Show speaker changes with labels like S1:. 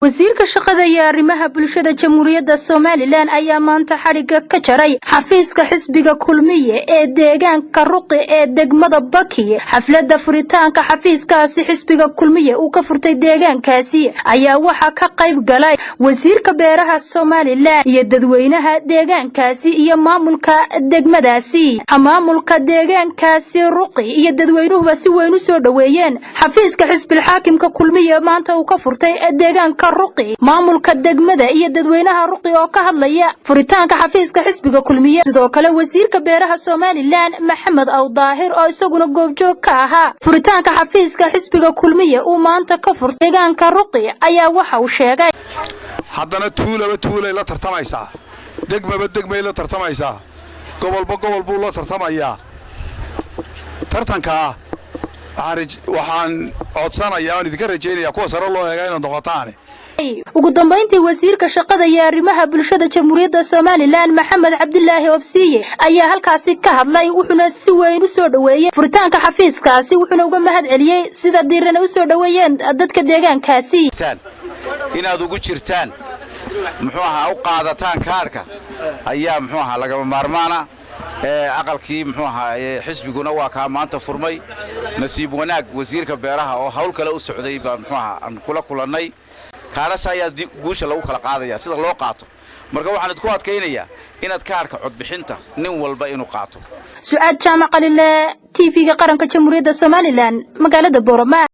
S1: wasiirka shaqada iyo arrimaha bulshada Jamhuuriyadda Soomaaliland ayaa maanta xariga ka jaray xafiiska xisbiga kulmiye ee deegaanka Ruqi ee degmada Baki. Xafladda furitaanka xafiiskaasi xisbiga kulmiye uu ka furtay deegaankaasi ayaa waxa ka qayb galay wasiirka beeraha Soomaaliland iyo dadweynaha deegaankaasi iyo maamulka degmadaasi. Maamulka deegaankaasi Ruqi iyo dadweynuhu si weyn u soo dhaweeyeen xafiiska xisbiga xaakimka kulmiye maanta uu ka furtay deegaanka Ruqi. maamulka degmada iyo dadweynaha Ruqi oo ka hadlaya furitaanka xafiiska xisbiga kulmiye. sidoo kale wasiirka beeraha Soomaaliland Maxamed Awdaahir oo isaguna goobjoog ka ahaa furitaanka xafiiska xisbiga kulmiye uu maanta ka furtay deegaanka Ruqi ayaa waxa uu sheegay
S2: haddana tuulay la tartamaysaa degmay la tartamaysaa gobol buu la tartamayaa tartanka waxaan codsanayaa in idinka rajaynayaa kuwa sare loo eego inay noqotaan.
S1: ugu dambeyntii wasiirka shaqada iyo arrimaha bulshada Jamhuuriyadda Soomaaliland Maxamed Cabdilaahi Ofsiye ayaa halkaasi ka hadlay wuxuuna si weyn u soo dhaweeyay furitaanka xafiiskaasi wuxuuna uga mahad celiyay sida diirana u soo dhaweeyeen dadka deegaankaasi
S3: inaad ugu jirtaan muxuu ahaa u qaadataan kaarka ayaa muxuu ahaa laga maarmaana aqalkii muxuu ahaa xisbiguna waa ka maanta furmay nasiib wanaag wasiirka beeraha oo hawl kale u socday baa muxuu ahaa aan kula kulanay kaarasha ayaa guusha lagu kala qaadaya sida loo qaato marka waxaan idku adkaynayaa inaad kaarka cod bixinta nin walba inuu qaato.
S1: Su'aad Jaamac Qalile TV-ga qaranka Jamhuuriyadda Soomaaliland magaalada Boorama.